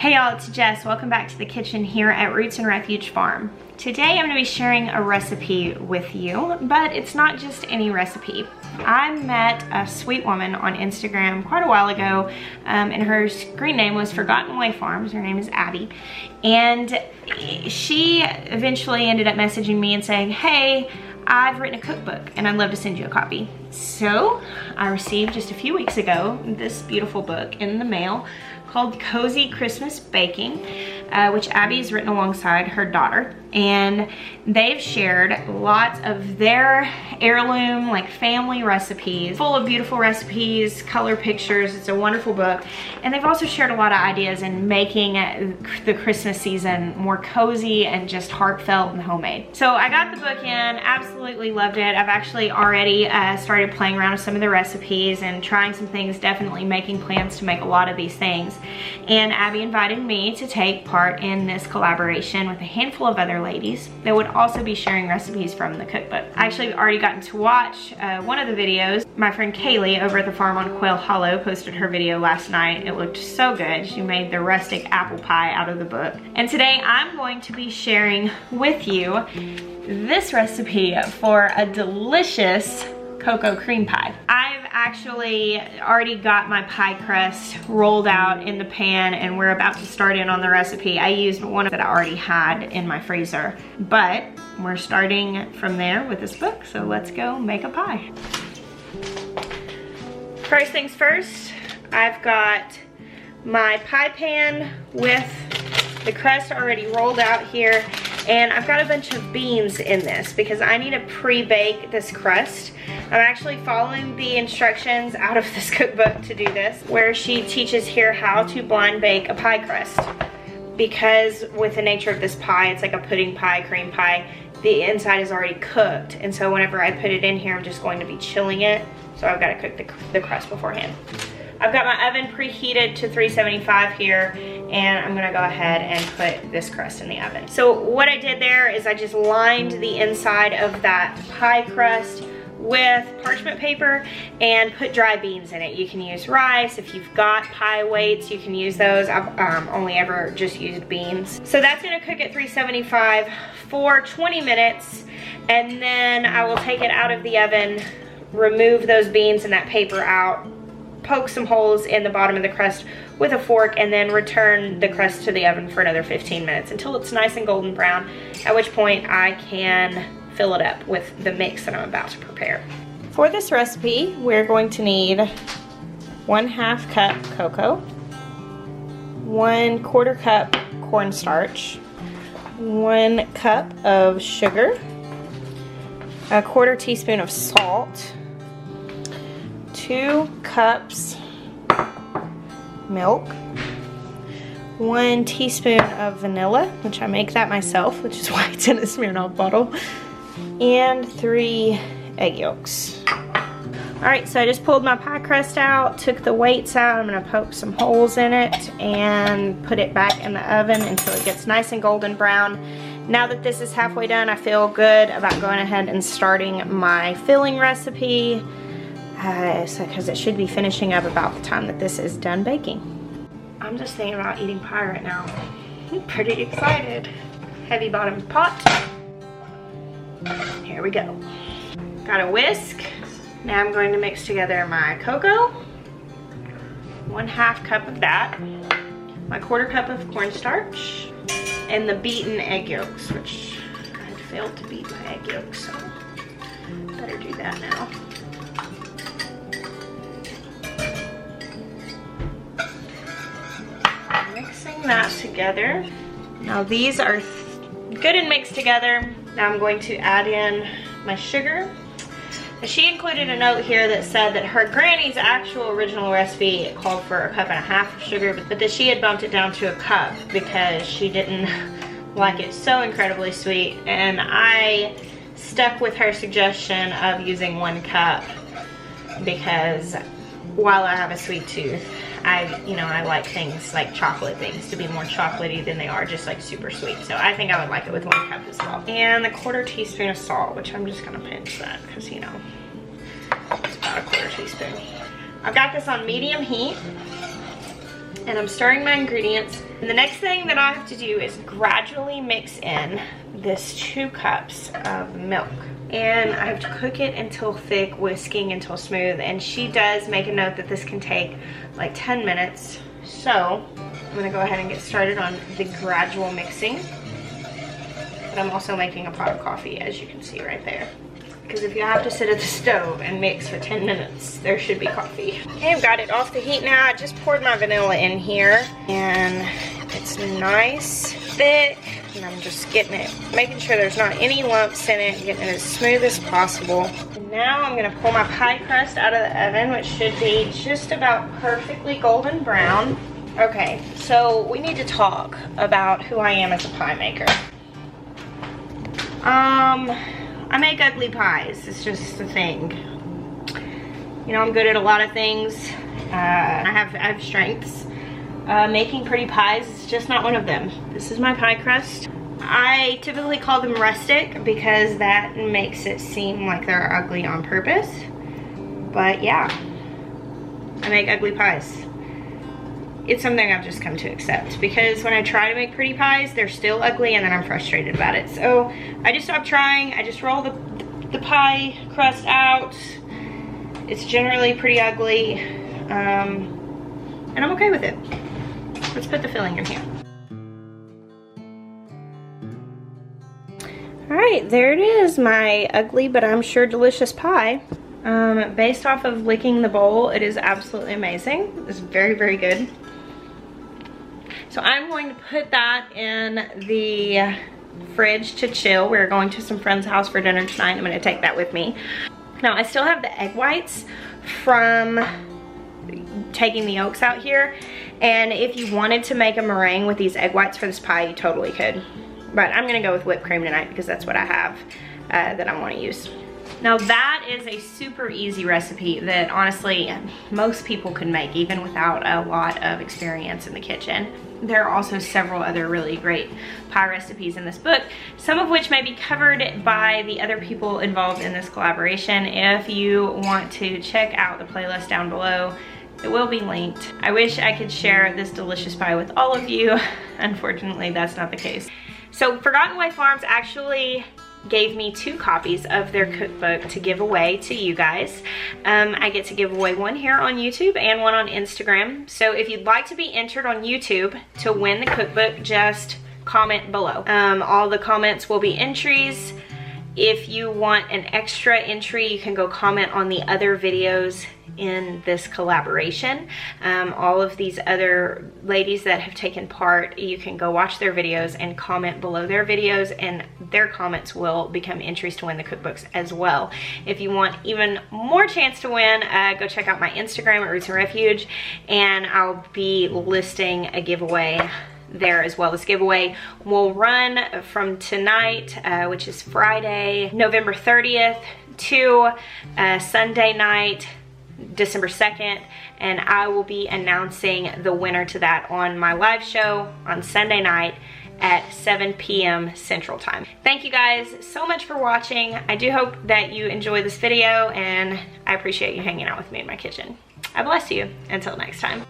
Hey y'all, it's Jess. Welcome back to the kitchen here at Roots and Refuge Farm. Today I'm going to be sharing a recipe with you, but it's not just any recipe. I met a sweet woman on Instagram quite a while ago, and her screen name was Forgotten Way Farms. Her name is Abby, and she eventually ended up messaging me and saying, hey, I've written a cookbook and I'd love to send you a copy. So I received just a few weeks ago this beautiful book in the mail called Cozy Christmas Baking, which Abby's written alongside her daughter. And they've shared lots of their heirloom, like family recipes, full of beautiful recipes, color pictures. It's a wonderful book. And they've also shared a lot of ideas in making the Christmas season more cozy and just heartfelt and homemade. So I got the book in, absolutely loved it. I've actually already started playing around with some of the recipes and trying some things, definitely making plans to make a lot of these things. And Abby invited me to take part in this collaboration with a handful of other ladies that would also be sharing recipes from the cookbook. I actually have already gotten to watch one of the videos. My friend Kaylee over at the farm on Quail Hollow posted her video last night. It looked so good. She made the rustic apple pie out of the book. And today I'm going to be sharing with you this recipe for a delicious cocoa cream pie. I've actually already got my pie crust rolled out in the pan and we're about to start in on the recipe. I used one that I already had in my freezer, but we're starting from there with this book, so let's go make a pie. First things first, I've got my pie pan with the crust already rolled out here, and I've got a bunch of beans in this because I need to pre-bake this crust. I'm actually following the instructions out of this cookbook to do this, where she teaches here how to blind bake a pie crust. Because with the nature of this pie, it's like a pudding pie, cream pie, the inside is already cooked, and so whenever I put it in here, I'm just going to be chilling it, so I've got to cook the crust beforehand. I've got my oven preheated to 375 here, and I'm gonna go ahead and put this crust in the oven. So what I did there is I just lined the inside of that pie crust with parchment paper and put dry beans in it. You can use rice. If you've got pie weights, you can use those. I've only ever just used beans. So that's gonna cook at 375 for 20 minutes, and then I will take it out of the oven, remove those beans and that paper out, poke some holes in the bottom of the crust with a fork, and then return the crust to the oven for another 15 minutes until it's nice and golden brown, at which point I can fill it up with the mix that I'm about to prepare. For this recipe, we're going to need 1/2 cup cocoa, 1/4 cup cornstarch, 1 cup of sugar, 1/4 teaspoon of salt, 2 cups milk, 1 teaspoon of vanilla, which I make that myself, which is why it's in a Smirnoff bottle, and 3 egg yolks. Alright, so I just pulled my pie crust out, took the weights out. I'm going to poke some holes in it and put it back in the oven until it gets nice and golden brown. Now that this is halfway done, I feel good about going ahead and starting my filling recipe, because it should be finishing up about the time that this is done baking. I'm just thinking about eating pie right now. I'm pretty excited. Heavy bottomed pot. Here we go. Got a whisk. Now I'm going to mix together my cocoa, 1/2 cup of that, my 1/4 cup of cornstarch, and the beaten egg yolks, which I had failed to beat my egg yolks, so better do that now. Mixing that together. Now these are good and mixed together. Now I'm going to add in my sugar. Now she included a note here that said that her granny's actual original recipe called for 1.5 cups of sugar, but that she had bumped it down to 1 cup because she didn't like it so incredibly sweet. And I stuck with her suggestion of using 1 cup because while I have a sweet tooth, I like things like chocolate things to be more chocolatey than they are just like super sweet. So I think I would like it with 1 cup as well. And a 1/4 teaspoon of salt, which I'm just gonna pinch that because it's about a 1/4 teaspoon. I've got this on medium heat. and I'm stirring my ingredients. And the next thing that I have to do is gradually mix in this 2 cups of milk. And I have to cook it until thick, whisking until smooth. And she does make a note that this can take like 10 minutes. So I'm gonna go ahead and get started on the gradual mixing. But I'm also making a pot of coffee, as you can see right there. Because if you have to sit at the stove and mix for 10 minutes, there should be coffee. Okay, I've got it off the heat now. I just poured my vanilla in here, and it's nice, thick, and I'm just getting it, making sure there's not any lumps in it, getting it as smooth as possible. And now I'm gonna pull my pie crust out of the oven, which should be just about perfectly golden brown. Okay, so we need to talk about who I am as a pie maker. I make ugly pies. It's just the thing. You know, I'm good at a lot of things. I have strengths. Making pretty pies is just not one of them. This is my pie crust. I typically call them rustic because that makes it seem like they're ugly on purpose. But yeah, I make ugly pies. It's something I've just come to accept, because when I try to make pretty pies, they're still ugly, and then I'm frustrated about it. So I just stopped trying. I just roll the pie crust out. It's generally pretty ugly, and I'm okay with it. Let's put the filling in here. All right, there it is, my ugly but I'm sure delicious pie. Based off of licking the bowl, it is absolutely amazing. It's very, very good. So I'm going to put that in the fridge to chill. We're going to some friend's house for dinner tonight. I'm gonna take that with me. Now I still have the egg whites from taking the yolks out here. And if you wanted to make a meringue with these egg whites for this pie, you totally could. But I'm gonna go with whipped cream tonight because that's what I have that I wanna use. Now that is a super easy recipe that honestly most people could make even without a lot of experience in the kitchen. There are also several other really great pie recipes in this book, some of which may be covered by the other people involved in this collaboration. If you want to check out the playlist down below, it will be linked. I wish I could share this delicious pie with all of you. Unfortunately, that's not the case. So Forgotten Way Farms actually gave me 2 copies of their cookbook to give away to you guys. I get to give away one here on YouTube and one on Instagram. So if you'd like to be entered on YouTube to win the cookbook, just comment below. All the comments will be entries. If you want an extra entry, you can go comment on the other videos in this collaboration. All of these other ladies that have taken part, you can go watch their videos and comment below their videos, and their comments will become entries to win the cookbooks as well. If you want even more chance to win, go check out my Instagram at Roots and Refuge, and I'll be listing a giveaway there as well. This giveaway will run from tonight, which is Friday, November 30th, to Sunday night, December 2nd, and I will be announcing the winner to that on my live show on Sunday night at 7 p.m. Central Time. Thank you guys so much for watching. I do hope that you enjoy this video, and I appreciate you hanging out with me in my kitchen. I bless you. Until next time.